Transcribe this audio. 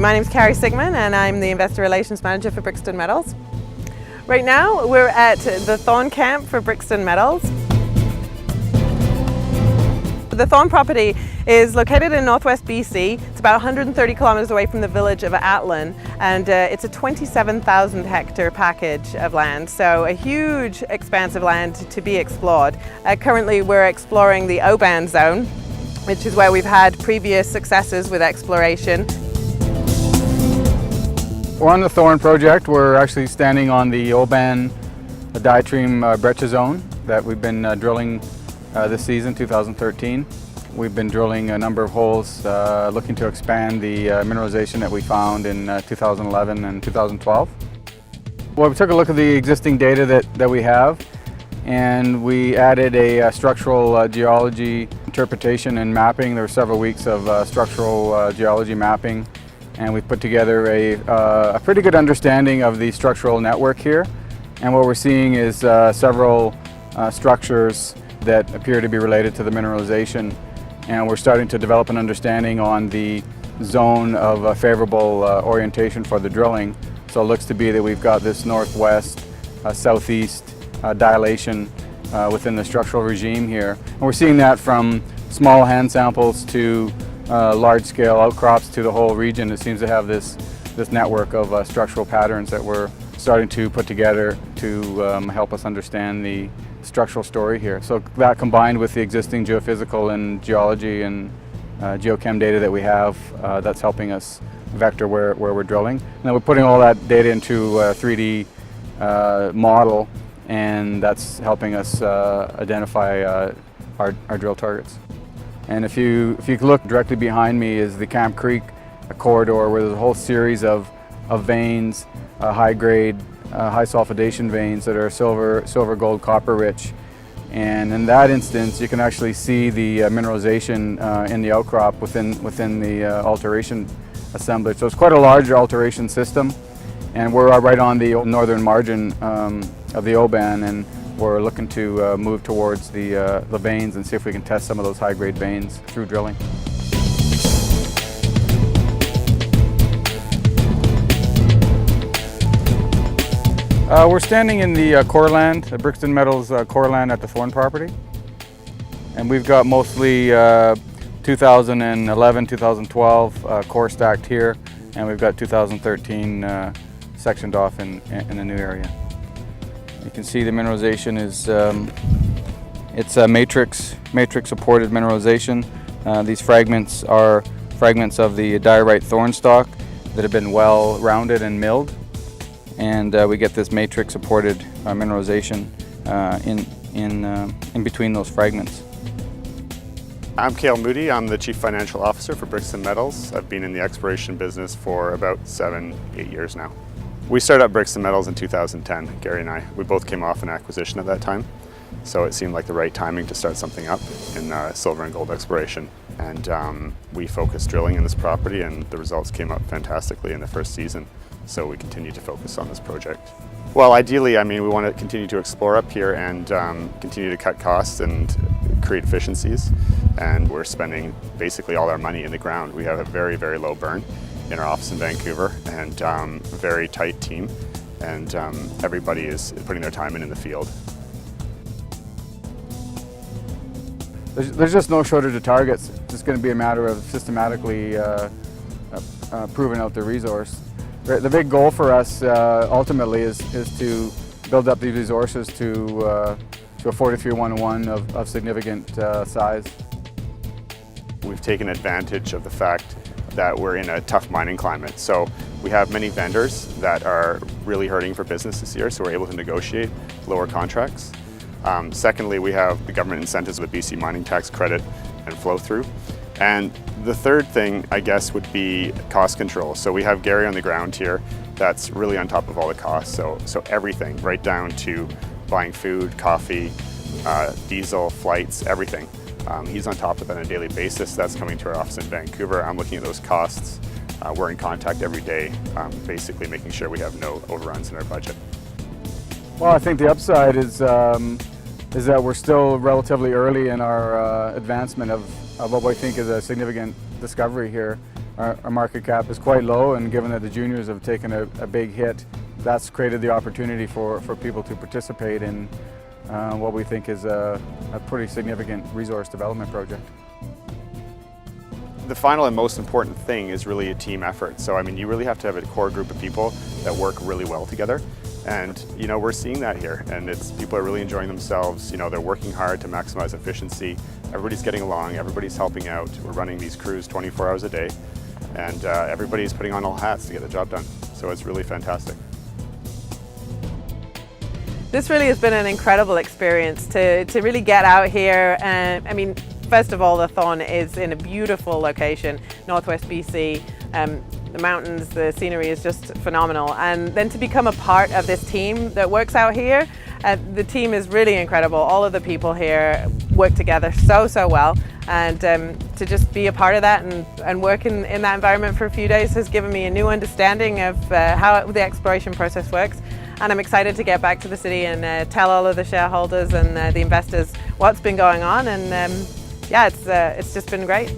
My name's Carrie Sigman and I'm the Investor Relations Manager for Brixton Metals. Right now we're at the Thorn Camp for Brixton Metals. The Thorn property is located in northwest BC. It's about 130 kilometres away from the village of Atlin, and it's a 27,000 hectare package of land, so a huge expanse of land to be explored. Currently we're exploring the O-band zone, which is where we've had previous successes with exploration. We're on the Thorn project. We're actually standing on the O-band diatreme breccia zone that we've been drilling this season, 2013. We've been drilling a number of holes looking to expand the mineralization that we found in 2011 and 2012. Well, we took a look at the existing data that we have, and we added a structural geology interpretation and mapping. There were several weeks of structural geology mapping, and we put together a pretty good understanding of the structural network here. And what we're seeing is several structures that appear to be related to the mineralization, and we're starting to develop an understanding on the zone of favorable orientation for the drilling. So it looks to be that we've got this northwest, southeast dilation within the structural regime here. And we're seeing that from small hand samples to large-scale outcrops to the whole region. It seems to have this network of structural patterns that we're starting to put together to help us understand the structural story here. So that combined with the existing geophysical and geology and geochem data that we have, that's helping us vector where we're drilling. And then we're putting all that data into a 3D model, and that's helping us identify our drill targets. And if you look directly behind me is the Camp Creek corridor, where there's a whole series of veins, high-grade, high sulfidation veins that are silver, gold, copper rich. And in that instance, you can actually see the mineralization in the outcrop within the alteration assemblage. So it's quite a large alteration system, and we're right on the northern margin of the O-band, and we're looking to move towards the veins and see if we can test some of those high-grade veins through drilling. We're standing in the core land, the Brixton Metals core land at the Thorn property. And we've got mostly 2011, 2012 core stacked here, and we've got 2013 sectioned off in a new area. You can see the mineralization is it's a matrix supported mineralization. These fragments are fragments of the diorite thorn stock that have been well rounded and milled. And we get this matrix supported mineralization in between those fragments. I'm Cale Moody. I'm the Chief Financial Officer for Brixton Metals. I've been in the exploration business for about 7-8 years now. We started up Brixton Metals in 2010, Gary and I. We both came off an acquisition at that time, so it seemed like the right timing to start something up in silver and gold exploration. And we focused drilling in this property, and the results came up fantastically in the first season. So we continue to focus on this project. Well, ideally, I mean, we want to continue to explore up here and continue to cut costs and create efficiencies. And we're spending basically all our money in the ground. We have a very, very low burn in our office in Vancouver, and a very tight team. And everybody is putting their time in the field. There's just no shortage of targets. It's just going to be a matter of systematically proving out the resource. The big goal for us ultimately is to build up these resources to a 43-101 of significant size. We've taken advantage of the fact that we're in a tough mining climate. So we have many vendors that are really hurting for business this year, so we're able to negotiate lower contracts. Secondly, we have the government incentives with BC mining tax credit and flow through. And the third thing, I guess, would be cost control. So we have Gary on the ground here that's really on top of all the costs. So everything, right down to buying food, coffee, diesel, flights, everything. He's on top of that on a daily basis. That's coming to our office in Vancouver. I'm looking at those costs. We're in contact every day, basically making sure we have no overruns in our budget. Well, I think the upside is that we're still relatively early in our advancement of what we think is a significant discovery here. our market cap is quite low, and given that the juniors have taken a big hit, that's created the opportunity for people to participate in what we think is a pretty significant resource development project. The final and most important thing is really a team effort. So I mean, you really have to have a core group of people that work really well together. And you know, we're seeing that here, and people are really enjoying themselves. You know, they're working hard to maximize efficiency. Everybody's getting along, everybody's helping out. We're running these crews 24 hours a day, and everybody's putting on all hats to get the job done. So it's really fantastic. This really has been an incredible experience to really get out here. And I mean, first of all, the Thorn is in a beautiful location, northwest BC. The mountains, the scenery is just phenomenal. And then to become a part of this team that works out here, the team is really incredible. All of the people here work together so well. And to just be a part of that and work in that environment for a few days has given me a new understanding of how the exploration process works. And I'm excited to get back to the city and tell all of the shareholders and the investors what's been going on. And yeah, it's just been great.